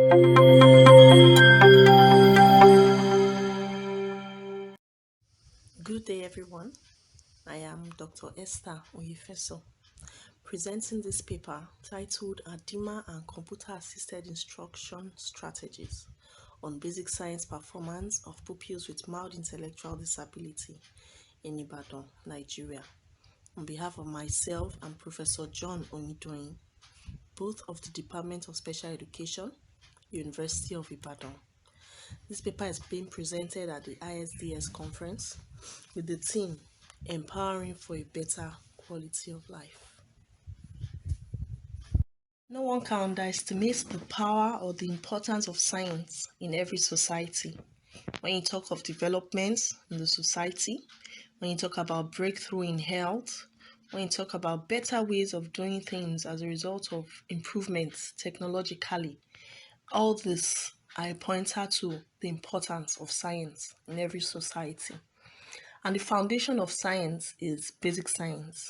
Good day, everyone. I am Dr. Esther Oyefeso, presenting this paper titled Adima and Computer Assisted Instruction Strategies on Basic Science Performance of Pupils with Mild Intellectual Disability in Ibadan, Nigeria, on behalf of myself and Professor John Oyundoyin, both of the Department of Special Education, University of Ibadan. This paper is being presented at the ISDS conference with the theme Empowering for a Better Quality of Life. No one can underestimate the power or the importance of science in every society. When you talk of developments in the society, when you talk about breakthrough in health, when you talk about better ways of doing things as a result of improvements technologically, all this are a pointer to the importance of science in every society. And the foundation of science is basic science,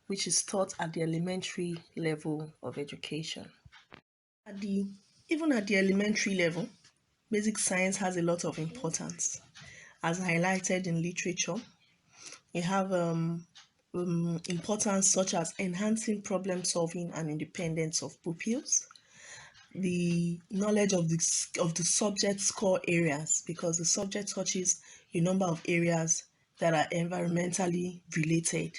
which is taught at the elementary level of education. At the Even at the elementary level, basic science has a lot of importance. As highlighted in literature, you have importance such as enhancing problem solving and independence of pupils, the knowledge of the subject's core areas, because the subject touches a number of areas that are environmentally related.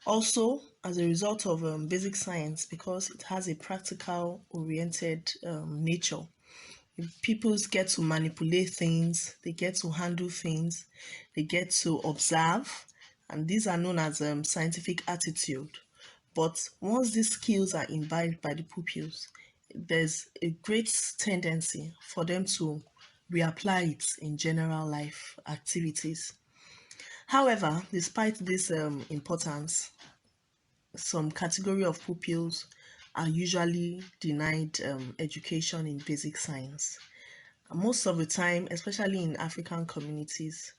Also, as a result of basic science, because it has a practical oriented nature, people get to manipulate things, they get to handle things, they get to observe, and these are known as scientific attitude. But once these skills are imbibed by the pupils, there's a great tendency for them to reapply it in general life activities. However, despite this importance, some category of pupils are usually denied education in basic science. And most of the time, especially in African communities,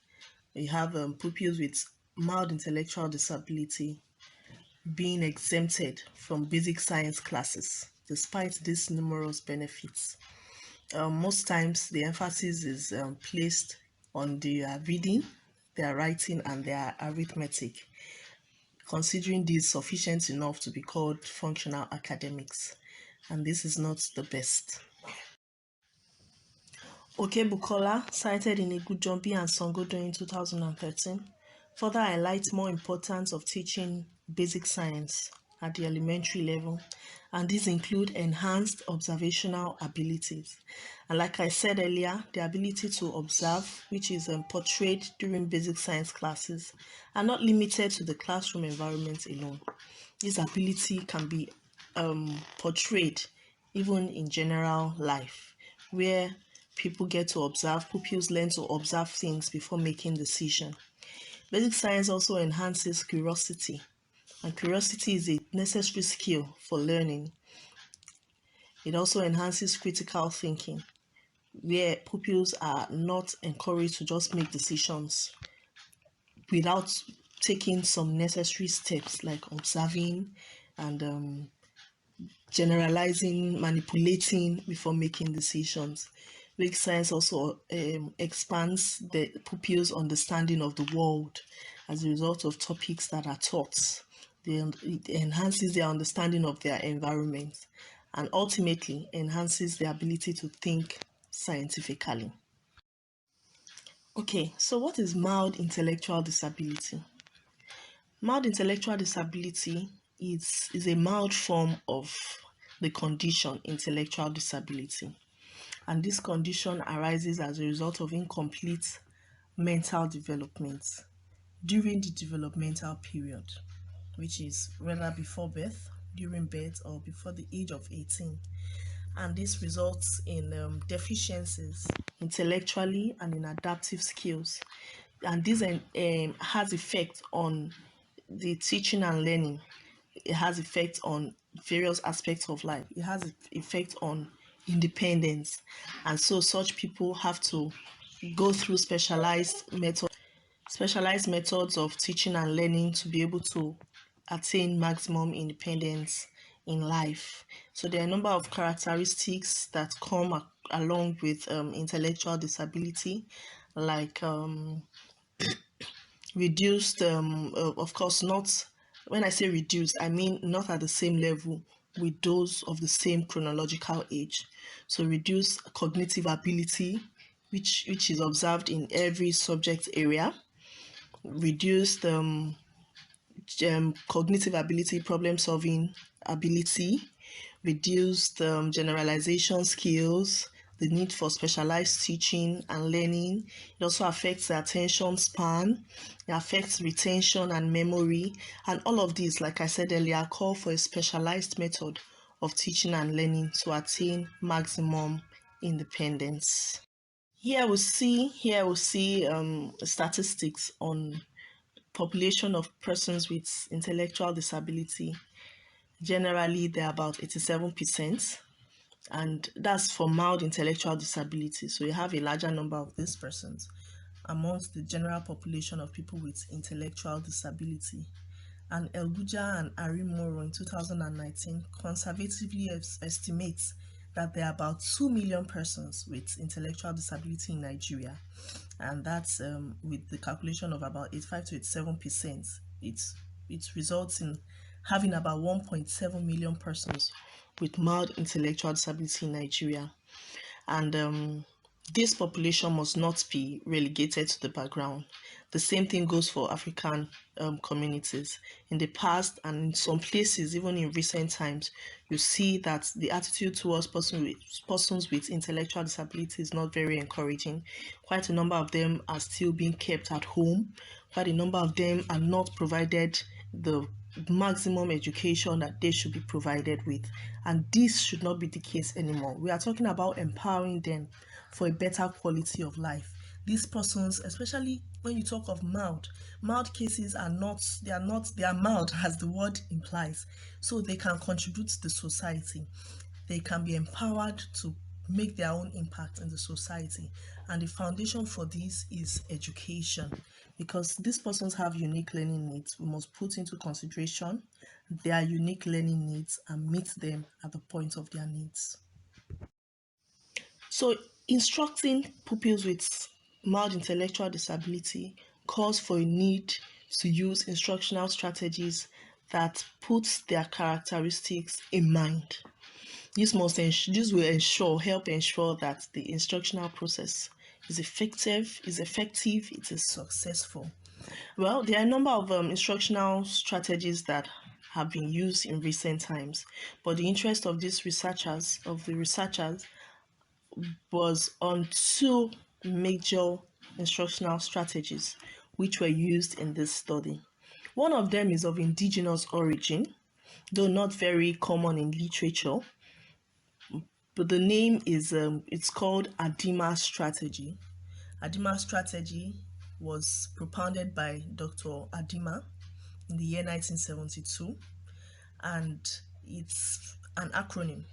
we have pupils with mild intellectual disability being exempted from basic science classes, despite these numerous benefits. Most times, the emphasis is placed on their reading, their writing, and their arithmetic, considering these sufficient enough to be called functional academics, and this is not the best. Bukola, cited in Igujombi and Songodo in 2013, further highlights more importance of teaching basic science at the elementary level, and these include enhanced observational abilities. And like I said earlier, the ability to observe, which is portrayed during basic science classes, are not limited to the classroom environment alone. This ability can be portrayed even in general life, where people get to observe, pupils learn to observe things before making decisions. Basic science also enhances curiosity, and curiosity is a necessary skill for learning. It also enhances critical thinking, where pupils are not encouraged to just make decisions without taking some necessary steps like observing and generalizing, manipulating before making decisions. Basic science also expands the pupils' understanding of the world as a result of topics that are taught. It enhances their understanding of their environment and ultimately enhances their ability to think scientifically. Okay, so what is mild intellectual disability? Mild intellectual disability is a mild form of the condition intellectual disability. And this condition arises as a result of incomplete mental development during the developmental period, which is whether before birth, during birth, or before the age of 18. And this results in deficiencies intellectually and in adaptive skills. And this has effect on the teaching and learning. It has effect on various aspects of life. It has effect on independence, and so such people have to go through specialized methods of teaching and learning to be able to attain maximum independence in life. So there are a number of characteristics that come along with intellectual disability, like reduced, of course, not, when I say reduced, I mean not at the same level with those of the same chronological age. So reduced cognitive ability, which is observed in every subject area, reduced cognitive ability, problem solving ability, reduced generalization skills, the need for specialized teaching and learning. It also affects the attention span, it affects retention and memory, and all of these, like I said earlier, call for a specialized method of teaching and learning to attain maximum independence. Here we see statistics on population of persons with intellectual disability. Generally, they're about 87%, and that's for mild intellectual disability. So you have a larger number of these persons amongst the general population of people with intellectual disability. And Elguja and Arimoro in 2019 conservatively estimates that there are about 2 million persons with intellectual disability in Nigeria, and that's with the calculation of about 85 to 87%. It results in having about 1.7 million persons with mild intellectual disability in Nigeria. And this population must not be relegated to the background. The same thing goes for African communities. In the past and in some places, even in recent times, you see that the attitude towards persons with intellectual disability is not very encouraging. Quite a number of them are still being kept at home. Quite a number of them are not provided the maximum education that they should be provided with, and this should not be the case anymore. We are talking about empowering them for a better quality of life. These persons, especially when you talk of mild cases, are mild as the word implies, so they can contribute to the society. They can be empowered to make their own impact in the society, and the foundation for this is education, because these persons have unique learning needs. We must put into consideration their unique learning needs and meet them at the point of their needs. So instructing pupils with mild intellectual disability calls for a need to use instructional strategies that put their characteristics in mind. This will help ensure that the instructional process is effective, it is successful. Well, there are a number of instructional strategies that have been used in recent times, but the interest of the researchers, was on two major instructional strategies which were used in this study. One of them is of indigenous origin, though not very common in literature, but the name is it's called Adima strategy. Adima strategy was propounded by Dr. Adima in the year 1972, and it's an acronym.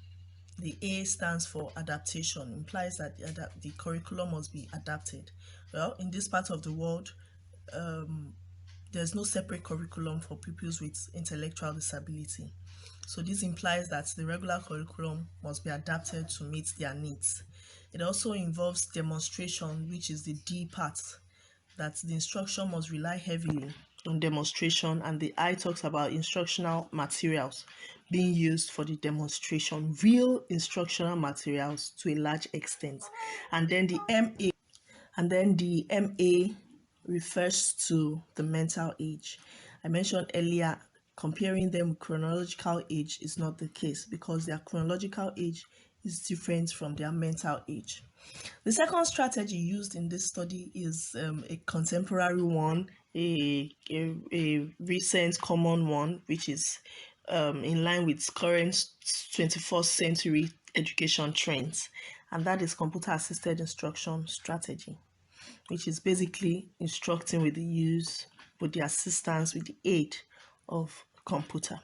The A stands for adaptation, implies that the curriculum must be adapted. Well, in this part of the world, there's no separate curriculum for pupils with intellectual disability. So this implies that the regular curriculum must be adapted to meet their needs. It also involves demonstration, which is the D part, that the instruction must rely heavily on demonstration, and the I talks about instructional materials being used for the demonstration, real instructional materials to a large extent. And then the MA refers to the mental age. I mentioned earlier, comparing them with chronological age is not the case because their chronological age is different from their mental age. The second strategy used in this study is a contemporary one, a recent common one, which is in line with current 21st century education trends, and that is computer-assisted instruction strategy, which is basically instructing with the assistance, with the aid of computer.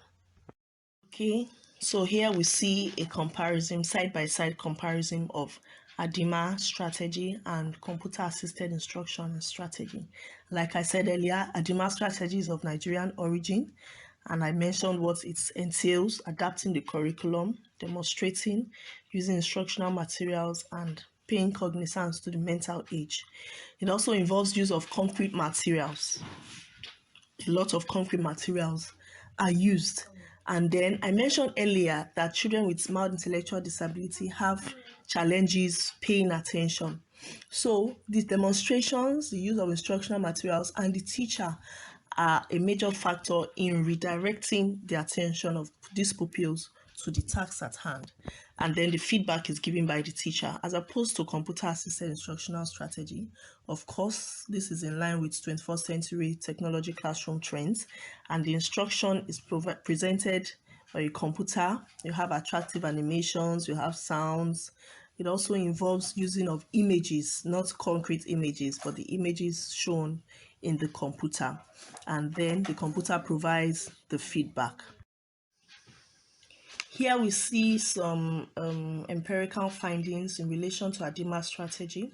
Okay, so here we see a comparison, side-by-side comparison of Adima strategy and computer-assisted instruction strategy. Like I said earlier, Adima strategy is of Nigerian origin, and I mentioned what it entails: adapting the curriculum, demonstrating, using instructional materials, and paying cognizance to the mental age. It also involves use of concrete materials. A lot of concrete materials are used. And then I mentioned earlier that children with mild intellectual disability have challenges paying attention. So these demonstrations, the use of instructional materials, and the teacher are a major factor in redirecting the attention of these pupils to the task at hand. And then the feedback is given by the teacher as opposed to computer assisted instructional strategy. Of course, this is in line with 21st century technology classroom trends, and the instruction is presented by a computer. You have attractive animations, you have sounds. It also involves using of images, not concrete images, but the images shown in the computer. And then the computer provides the feedback. Here we see some empirical findings in relation to Adima strategy.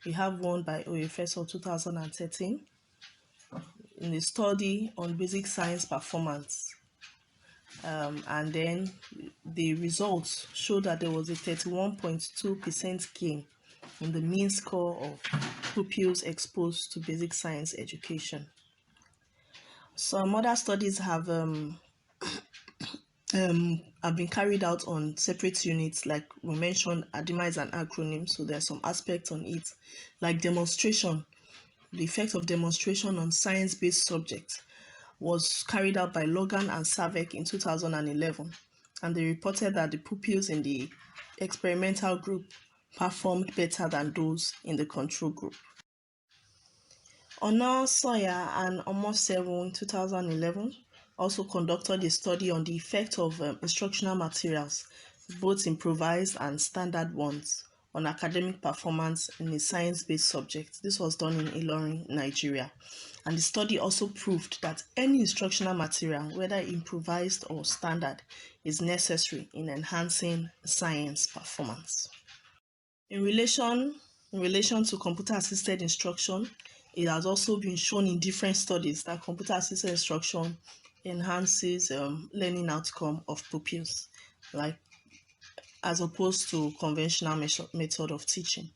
We have one by Oyefeso 2013 in a study on basic science performance. And then the results show that there was a 31.2% gain in the mean score of pupils exposed to basic science education. Some other studies have been carried out on separate units. Like we mentioned, Adima is an acronym, so there's some aspects on it, like demonstration. The effect of demonstration on science-based subjects was carried out by Logan and Savek in 2011, and they reported that the pupils in the experimental group performed better than those in the control group. Honor Sawyer and Omosewu in 2011 also conducted a study on the effect of instructional materials, both improvised and standard ones, on academic performance in a science-based subject. This was done in Ilorin, Nigeria. And the study also proved that any instructional material, whether improvised or standard, is necessary in enhancing science performance. In relation to computer-assisted instruction, it has also been shown in different studies that computer-assisted instruction enhances learning outcome of pupils, like as opposed to conventional method of teaching.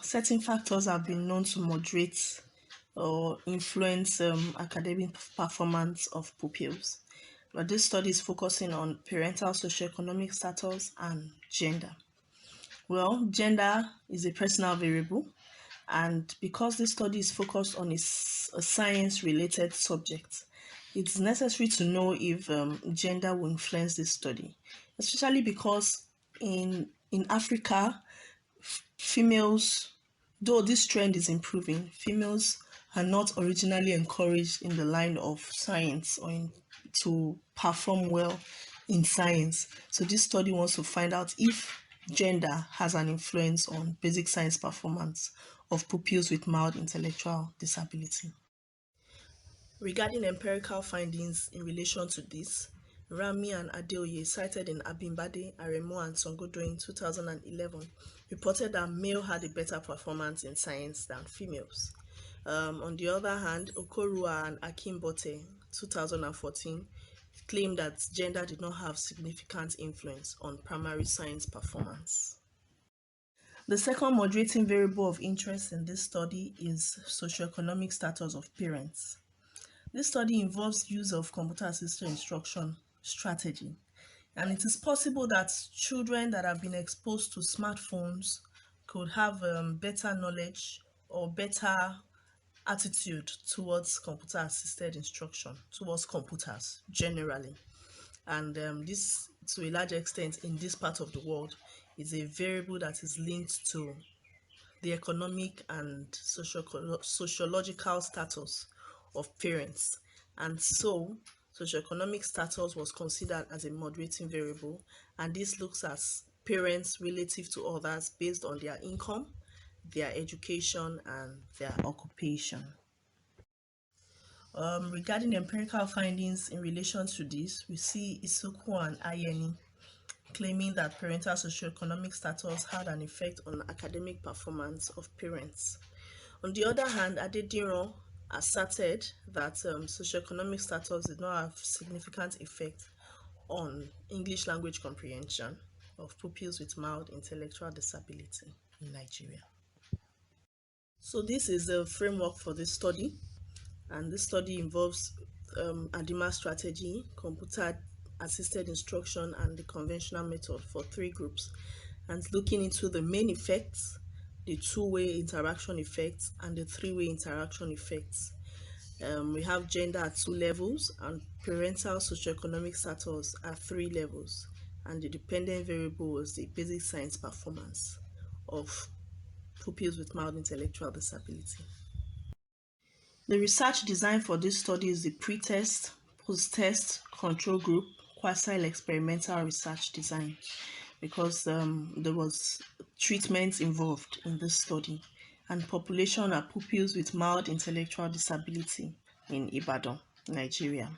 Certain factors have been known to moderate or influence academic performance of pupils, but this study is focusing on parental socioeconomic status and gender. Well, gender is a personal variable, and because this study is focused on a science-related subject, it's necessary to know if gender will influence this study, especially because in Africa, females, though this trend is improving, females are not originally encouraged in the line of science or to perform well in science. So this study wants to find out if gender has an influence on basic science performance of pupils with mild intellectual disability. Regarding empirical findings in relation to this, Rami and Adeoye, cited in Abimbade, Aremo, and Songodo in 2011, reported that male had a better performance in science than females. On the other hand, Okorua and Akimbote, 2014, claimed that gender did not have significant influence on primary science performance. The second moderating variable of interest in this study is socioeconomic status of parents. This study involves use of computer-assisted instruction strategy, and it is possible that children that have been exposed to smartphones could have better knowledge or better attitude towards computer-assisted instruction, towards computers generally. And this, to a large extent, in this part of the world, is a variable that is linked to the economic and sociological status of parents. And so, socioeconomic status was considered as a moderating variable, and this looks at parents relative to others based on their income, their education, and their occupation. Regarding empirical findings in relation to this, we see Isuku and Ayeni claiming that parental socioeconomic status had an effect on academic performance of parents. On the other hand, Adediran asserted that socioeconomic status did not have significant effect on English language comprehension of pupils with mild intellectual disability in Nigeria. So this is the framework for this study, and this study involves Adima strategy, computer assisted instruction, and the conventional method for 3 groups, and looking into the main effects, the two-way interaction effects, and the three-way interaction effects. We have gender at 2 levels and parental socioeconomic status at 3 levels, and the dependent variable was the basic science performance of pupils with mild intellectual disability. The research design for this study is the pre-test, post-test, control group, quasi-experimental research design, because there was treatment involved in this study, and population are pupils with mild intellectual disability in Ibadan, Nigeria.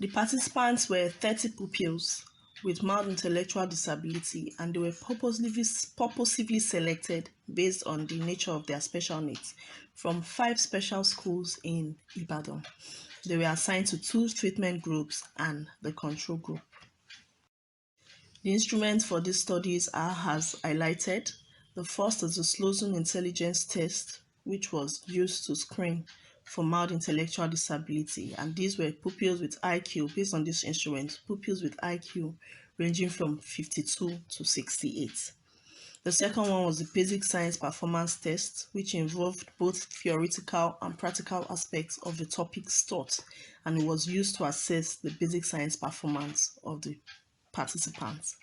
The participants were 30 pupils with mild intellectual disability, and they were purposively selected based on the nature of their special needs from 5 special schools in Ibadan. They were assigned to 2 treatment groups and the control group. The instruments for these studies are as highlighted. The first is the Sloan Intelligence Test, which was used to screen for mild intellectual disability, and these were pupils with IQ, based on this instrument, pupils with IQ ranging from 52 to 68. The second one was the Basic Science Performance Test, which involved both theoretical and practical aspects of the topics taught, and it was used to assess the basic science performance of the participants.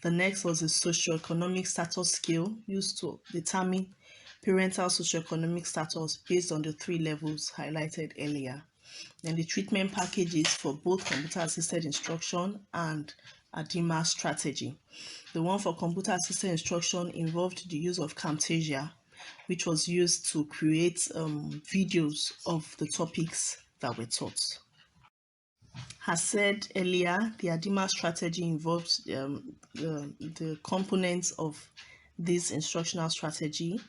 The next was a socioeconomic status scale used to determine parental socioeconomic status based on the 3 levels highlighted earlier. Then the treatment packages for both computer-assisted instruction and Adima strategy. The one for computer-assisted instruction involved the use of Camtasia, which was used to create videos of the topics that were taught. As said earlier, the Adima strategy involves the components of this instructional strategy,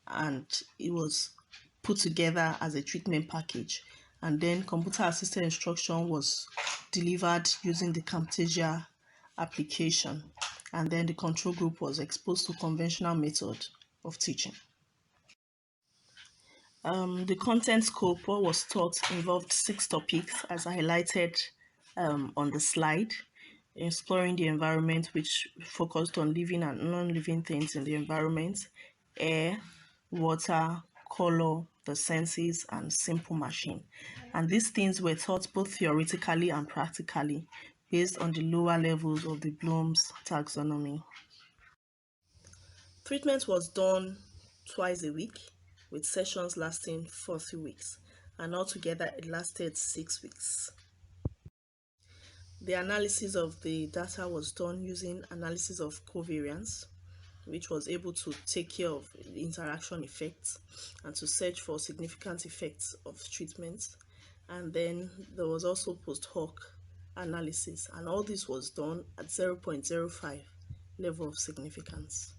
and it was put together as a treatment package. And then computer-assisted instruction was delivered using the Camtasia application. And then the control group was exposed to conventional method of teaching. The content scope, what was taught, involved 6 topics, as highlighted on the slide. Exploring the environment, which focused on living and non-living things in the environment, air, water, color, the senses, and simple machine. And these things were taught both theoretically and practically based on the lower levels of the Bloom's taxonomy. Treatment was done twice a week, with sessions lasting 40 weeks, and altogether it lasted 6 weeks. The analysis of the data was done using analysis of covariance, which was able to take care of the interaction effects and to search for significant effects of treatment. And then there was also post hoc analysis, and all this was done at 0.05 level of significance.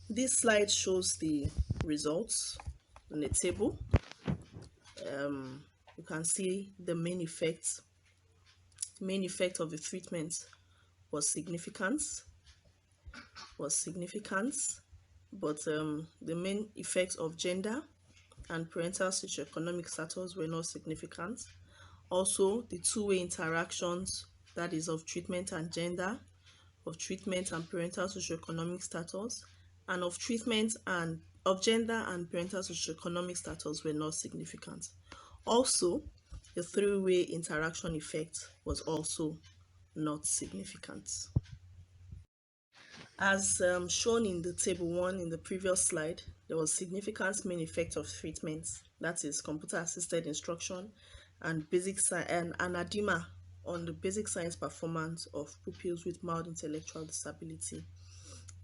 This slide shows the results in the table. You can see the main effects. The main effect of the treatment was significant, but the main effects of gender and parental socioeconomic status were not significant. Also, the two-way interactions, that is of treatment and gender, of treatment and parental socioeconomic status, and of treatment and of gender and parental socioeconomic status were not significant. Also, the three-way interaction effect was also not significant. As shown in the table 1 in the previous slide, there was significant main effect of treatment, that is computer-assisted instruction, and basic and Adima on the basic science performance of pupils with mild intellectual disability.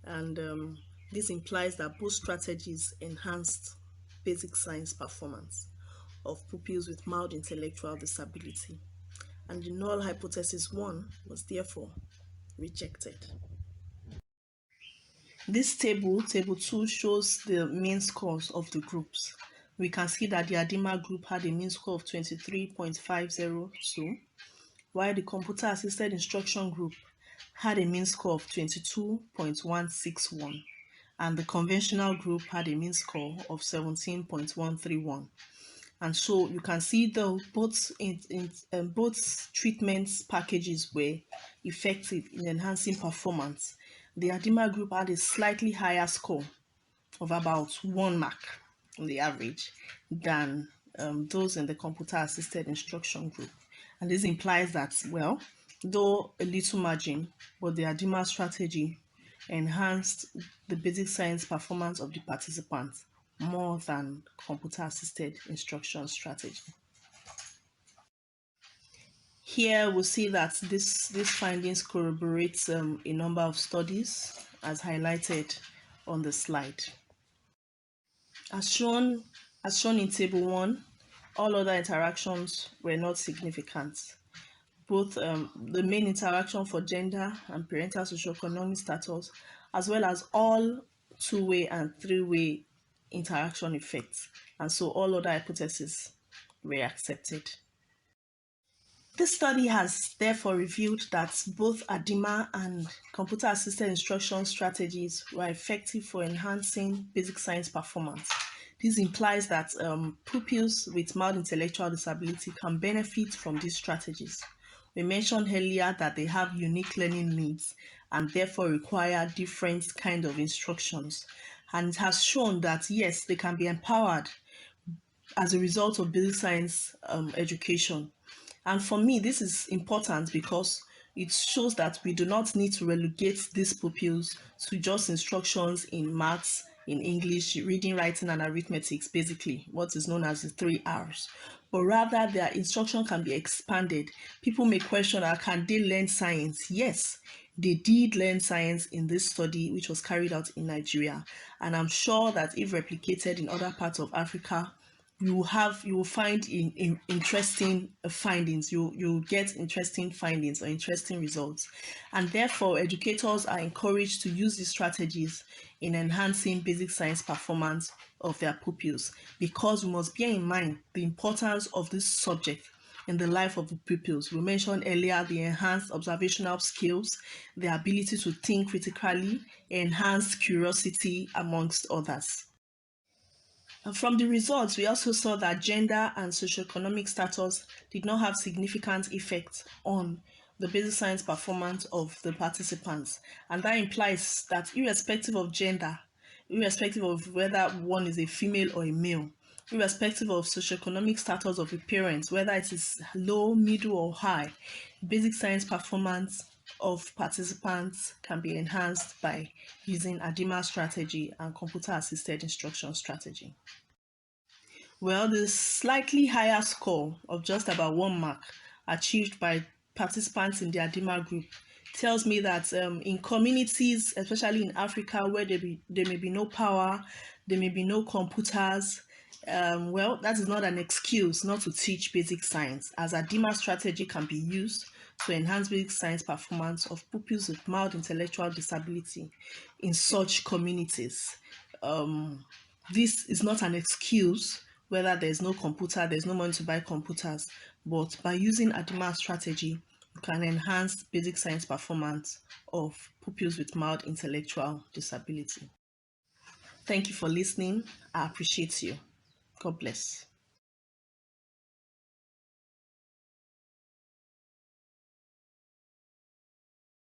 And this implies that both strategies enhanced basic science performance of pupils with mild intellectual disability. And the null hypothesis 1 was therefore rejected. This table 2, shows the mean scores of the groups. we can see that the Adima group had a mean score of 23.502, while the computer assisted instruction group had a mean score of 22.161, and the conventional group had a mean score of 17.131. And so you can see the both treatment packages were effective in enhancing performance. The Adima group had a slightly higher score of about 1 mark on the average than those in the computer assisted instruction group. And this implies that, well, though a little margin, but the Adima strategy enhanced the basic science performance of the participants more than computer assisted instruction strategy. Here we see that these findings corroborates a number of studies as highlighted on the slide. As shown in table 1, all other interactions were not significant. Both the main interaction for gender and parental socioeconomic status, as well as all two-way and three-way interaction effects, and so all other hypotheses were accepted. This study has therefore revealed that both Adima and computer-assisted instruction strategies were effective for enhancing basic science performance. This implies that pupils with mild intellectual disability can benefit from these strategies. We mentioned earlier that they have unique learning needs and therefore require different kind of instructions. And it has shown that yes, they can be empowered as a result of basic science education. And for me, this is important because it shows that we do not need to relegate these pupils to just instructions in maths, in English, reading, writing, and arithmetics, basically what is known as the 3 R's. But rather, their instruction can be expanded. People may question, can they learn science? Yes, they did learn science in this study, which was carried out in Nigeria. And I'm sure that if replicated in other parts of Africa, you will find interesting findings. You'll get interesting findings or interesting results, and therefore educators are encouraged to use these strategies in enhancing basic science performance of their pupils, because we must bear in mind the importance of this subject in the life of the pupils. We mentioned earlier the enhanced observational skills, the ability to think critically, enhanced curiosity, amongst others. And from the results, we also saw that gender and socioeconomic status did not have significant effect on the basic science performance of the participants. And that implies that irrespective of gender, irrespective of whether one is a female or a male, irrespective of socioeconomic status of a parent, whether it is low, middle, or high, basic science performance of participants can be enhanced by using Adima strategy and computer-assisted instruction strategy. Well, the slightly higher score of just about 1 mark achieved by participants in the Adima group tells me that in communities, especially in Africa, where there may be no power, there may be no computers, well, that is not an excuse not to teach basic science, as Adima strategy can be used to enhance basic science performance of pupils with mild intellectual disability in such communities. This is not an excuse whether there's no computer, there's no money to buy computers, but by using Adima strategy, you can enhance basic science performance of pupils with mild intellectual disability. Thank you for listening. I appreciate you. God bless.